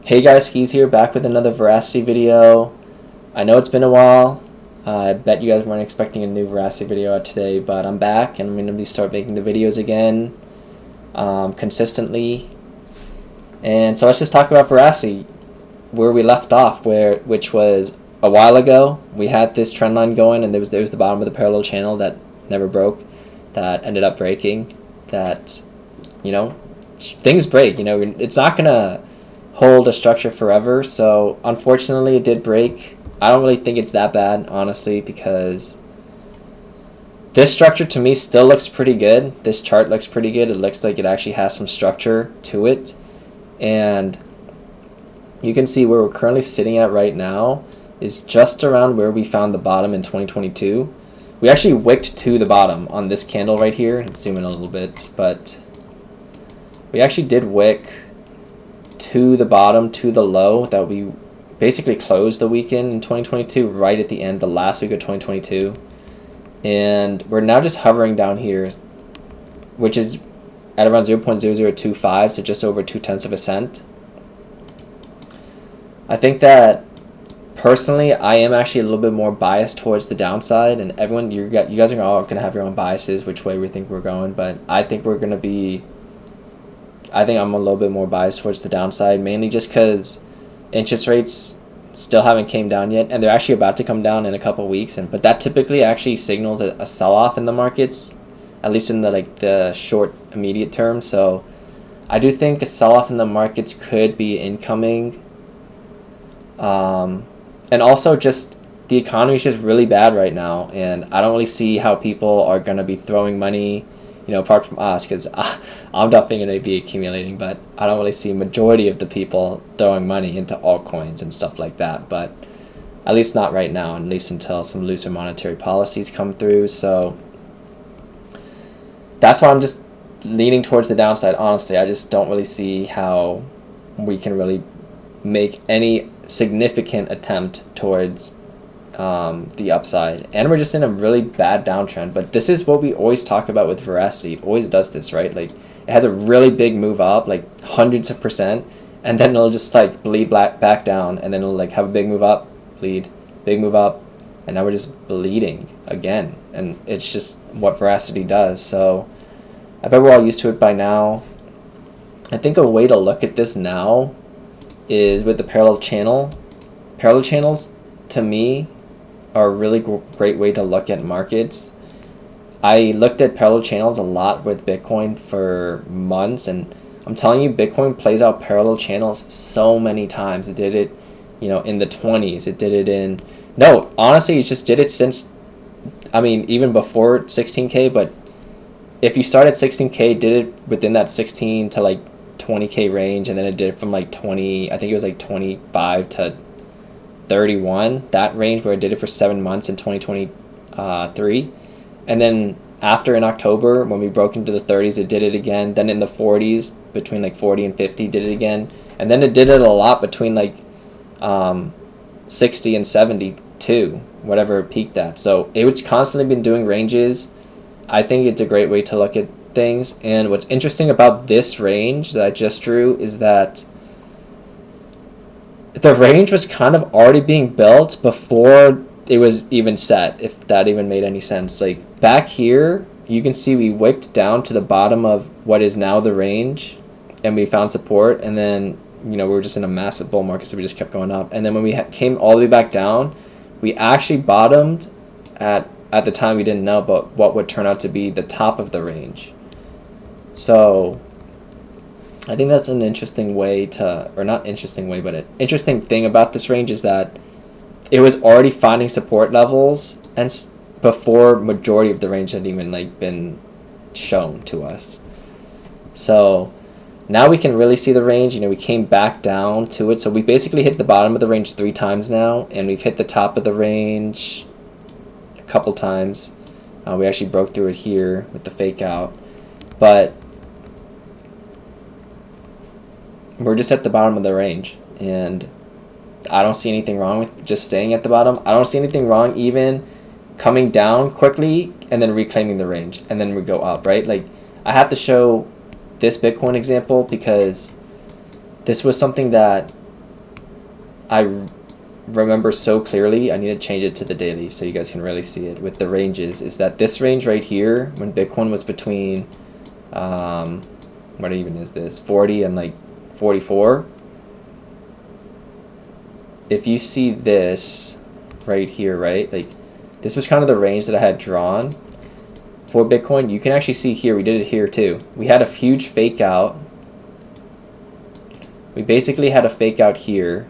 Hey guys, Skis here, back with another Verasity video. I know it's been a while. I bet you guys weren't expecting a new Verasity video today, but I'm back and I'm going to start making the videos again consistently. And so let's just talk about Verasity, where we left off, which was a while ago. We had this trend line going, and there was the bottom of the parallel channel that never broke, that ended up breaking. That, things break. It's not gonna hold a structure forever. So unfortunately, it did break. I don't really think it's that bad, honestly, because this structure to me still looks pretty good. This chart looks pretty good. It looks like it actually has some structure to it. And you can see where we're currently sitting at right now is just around where we found the bottom in 2022. We actually wicked to the bottom on this candle right here. Let's zoom in a little bit, but we actually did wick to the bottom, to the low that we basically closed the weekend in 2022, right at the end, the last week of 2022. And we're now just hovering down here, which is at around 0.0025, so just over 0.2 of a cent. I think that personally, I am actually a little bit more biased towards the downside, and everyone, you guys are all going to have your own biases, which way we think we're going, but I think I'm a little bit more biased towards the downside, mainly just because interest rates still haven't came down yet, and they're actually about to come down in a couple weeks, but that typically actually signals a sell-off in the markets, at least in the short immediate term. So I do think a sell-off in the markets could be incoming. And also just the economy is just really bad right now, and I don't really see how people are going to be throwing money, apart from us, because I'm definitely going to be accumulating, but I don't really see a majority of the people throwing money into altcoins and stuff like that, but at least not right now, at least until some looser monetary policies come through. So that's why I'm just leaning towards the downside, honestly. I just don't really see how we can really make any significant attempt towards the upside, and we're just in a really bad downtrend. But this is what we always talk about with Verasity. It always does this, right? Like, it has a really big move up, like hundreds of %, and then it'll just like bleed back down, and then it'll like have a big move up, bleed, big move up, and now we're just bleeding again. And it's just what Verasity does. So I bet we're all used to it by now. I think a way to look at this now is with the parallel channel. Parallel channels, to me, are a really great way to look at markets. I looked at parallel channels a lot with Bitcoin for months, and I'm telling you, Bitcoin plays out parallel channels so many times. It did it, in the 20s. It did it honestly, it just did it since, even before 16K, but if you start at 16K, did it within that 16 to like 20K range, and then it did from like 20, I think it was like 25 to 31, that range, where it did it for 7 months in 2023. And then after, in October, when we broke into the 30s, it did it again. Then in the 40s, between like 40 and 50, did it again. And then it did it a lot between like 60 and 72, whatever it peaked at. So it's constantly been doing ranges. I think it's a great way to look at things. And what's interesting about this range that I just drew is that the range was kind of already being built before it was even set, if that even made any sense. Like, back here, you can see we wicked down to the bottom of what is now the range, and we found support, and then, we were just in a massive bull market, so we just kept going up. And then when we came all the way back down, we actually bottomed at the time, we didn't know, but what would turn out to be the top of the range. So I think that's an interesting way or not interesting way, but an interesting thing about this range is that it was already finding support levels and before majority of the range had even like been shown to us. So now we can really see the range. We came back down to it, so we basically hit the bottom of the range 3 times now, and we've hit the top of the range a couple times. We actually broke through it here with the fake out, but we're just at the bottom of the range, and I don't see anything wrong with just staying at the bottom. I don't see anything wrong even coming down quickly and then reclaiming the range, and then we go up, right? Like, I have to show this Bitcoin example because this was something that remember so clearly, I need to change it to the daily so you guys can really see it with the ranges, is that this range right here, when Bitcoin was between, what even is this, 40 and like 44, if you see this right here, right, like this was kind of the range that I had drawn for Bitcoin. You can actually see here, we did it here too. We had a huge fake out. We basically had a fake out here,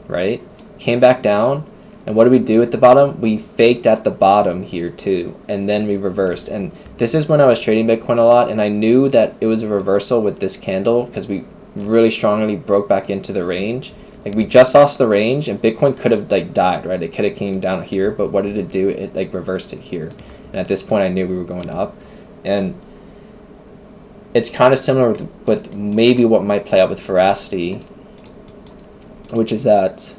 right? Came back down, and what did we do at the bottom? We faked at the bottom here too, and then we reversed. And this is when I was trading Bitcoin a lot, and I knew that it was a reversal with this candle because we really strongly broke back into the range. Like we just lost the range, and Bitcoin could have like died, right? It could have came down here, but what did it do? It like reversed it here. And at this point I knew we were going up. And it's kind of similar with maybe what might play out with Verasity, which is that,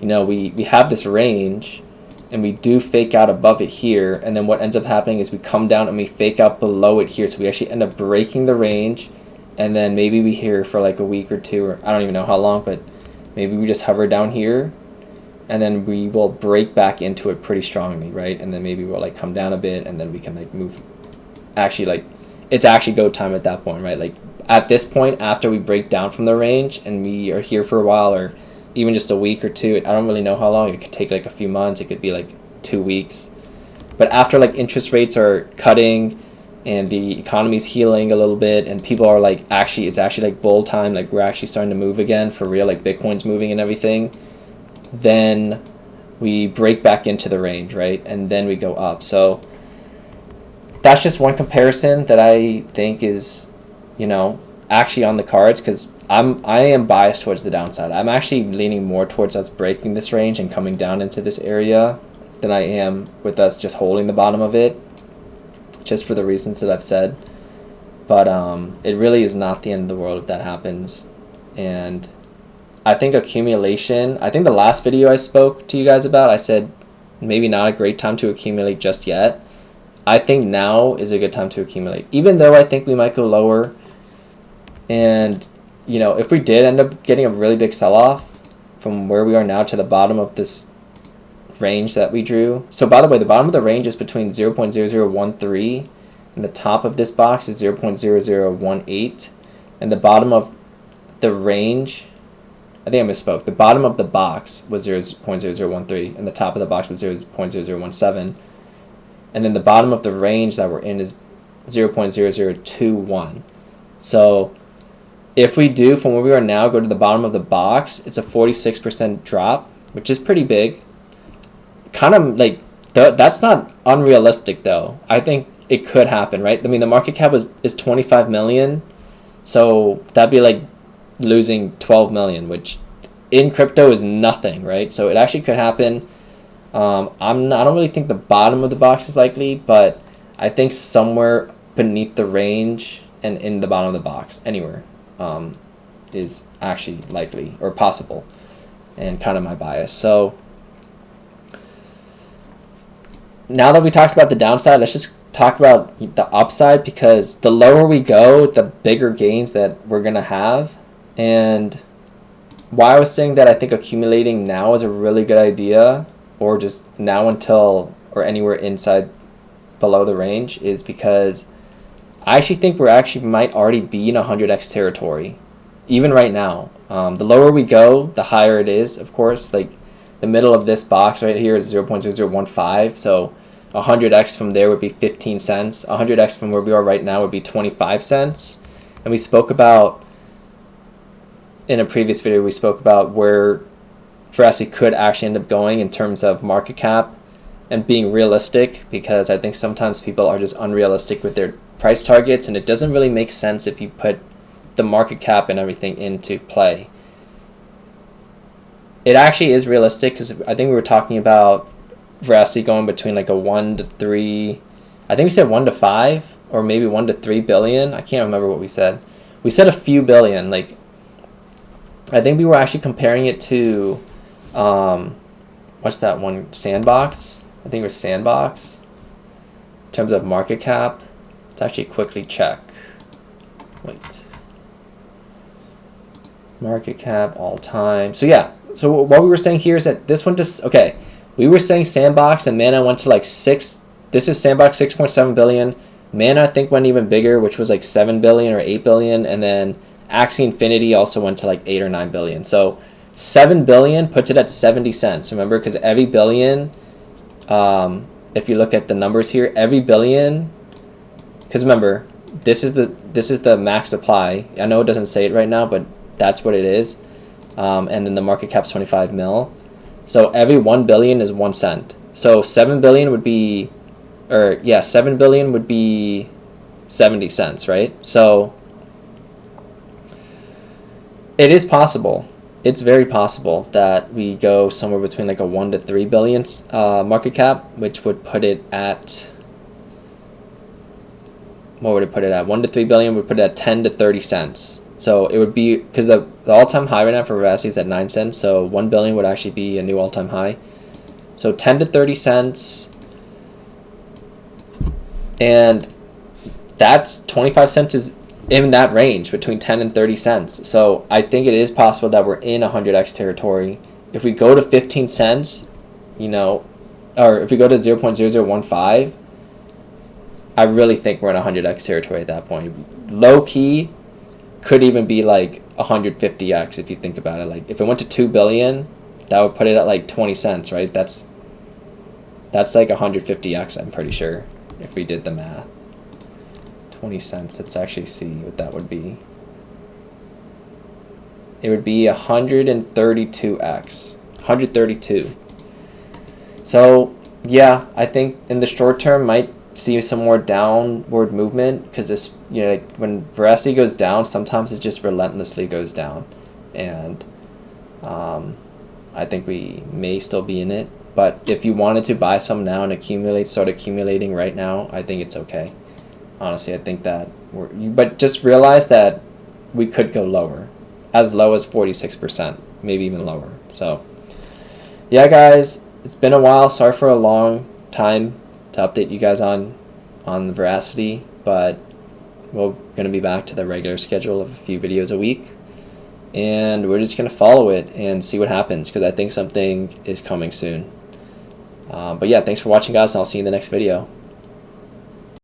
you know, we have this range and we do fake out above it here, and then what ends up happening is we come down and we fake out below it here, so we actually end up breaking the range, and then maybe we here for like a week or two, or I don't even know how long, but maybe we just hover down here and then we will break back into it pretty strongly, right? And then maybe we'll like come down a bit, and then we can like move, actually like it's actually go time at that point, right? Like at this point, after we break down from the range and we are here for a while, or even just a week or two, I don't really know how long, it could take like a few months, it could be like 2 weeks, but after like interest rates are cutting and the economy's healing a little bit, and people are like, actually it's actually like bull time, like we're actually starting to move again for real, like Bitcoin's moving and everything, then we break back into the range, right? And then we go up. So that's just one comparison that I think is, you know, actually on the cards, because I am biased towards the downside. I'm actually leaning more towards us breaking this range and coming down into this area than I am with us just holding the bottom of it, just for the reasons that I've said. But it really is not the end of the world if that happens. And I think accumulation, I think the last video I spoke to you guys about, I said maybe not a great time to accumulate just yet. I think now is a good time to accumulate, even though I think we might go lower. And, you know, if we did end up getting a really big sell-off from where we are now to the bottom of this range that we drew. So by the way, the bottom of the range is between 0.0013 and the top of this box is 0.0018. And the bottom of the range, I think I misspoke. The bottom of the box was 0.0013 and the top of the box was 0.0017. And then the bottom of the range that we're in is 0.0021. So if we do, from where we are now, go to the bottom of the box, it's a 46% drop, which is pretty big. Kind of like, that's not unrealistic though. I think it could happen, right? I mean, the market cap is 25 million. So that'd be like losing 12 million, which in crypto is nothing, right? So it actually could happen. I don't really think the bottom of the box is likely, but I think somewhere beneath the range and in the bottom of the box, anywhere, is actually likely or possible, and kind of my bias. So now that we talked about the downside, let's just talk about the upside, because the lower we go, the bigger gains that we're going to have. And why I was saying that I think accumulating now is a really good idea, or just now until, or anywhere inside below the range, is because I actually think we're actually might already be in 100x territory, even right now. The lower we go, the higher it is, of course. Like the middle of this box right here is 0.0015, so 100x from there would be 15 cents. 100x from where we are right now would be 25 cents. And we spoke about, in a previous video, we spoke about where Verasity could actually end up going in terms of market cap and being realistic, because I think sometimes people are just unrealistic with their price targets, and it doesn't really make sense if you put the market cap and everything into play. It actually is realistic, because I think we were talking about Verasity going between like a 1 to 3, I think we said 1 to 5 or maybe 1 to 3 billion. I can't remember what we said. We said a few billion. Like I think we were actually comparing it to what's that one, Sandbox? I think it was Sandbox in terms of market cap. Let's actually quickly check. Wait. Market cap all time. So yeah. So what we were saying here is that this one just okay. We were saying Sandbox and Mana went to like 6. This is Sandbox 6.7 billion. Mana I think went even bigger, which was like 7 billion or 8 billion, and then Axie Infinity also went to like 8 or 9 billion. So 7 billion puts it at 70 cents. Remember, because every billion, if you look at the numbers here, every billion, because remember, this is the max supply. I know it doesn't say it right now, but that's what it is. And then the market cap's 25 mil. So every 1 billion is 1 cent. So 7 billion would be, 7 billion would be 70 cents, right? So it is possible. It's very possible that we go somewhere between like a 1 to 3 billion market cap, which would put it at, what would it put it at? 1 to 3 billion would put it at 10 to 30 cents. So it would be, because the all-time high right now for Verasity is at 9 cents, so 1 billion would actually be a new all-time high. So 10 to 30 cents, and that's 25 cents is in that range between 10 and 30 cents. So I think it is possible that we're in 100x territory. If we go to 15 cents, or if we go to 0.0015, I really think we're in 100x territory at that point. Low key, could even be like 150x if you think about it. Like if it went to 2 billion, that would put it at like 20 cents, right? That's like 150x, I'm pretty sure, if we did the math. 20 cents, let's actually see what that would be. It would be 132x. 132. So yeah, I think in the short term might see some more downward movement, because this, like when Verasity goes down, sometimes it just relentlessly goes down, and I think we may still be in it. But if you wanted to buy some now and start accumulating right now, I think it's okay. Honestly, I think that but just realize that we could go lower, as low as 46%, maybe even lower. So yeah, guys, it's been a while. Sorry for a long time to update you guys on the Verasity, but we're going to be back to the regular schedule of a few videos a week, and we're just going to follow it and see what happens, because I think something is coming soon. But yeah, thanks for watching, guys, and I'll see you in the next video.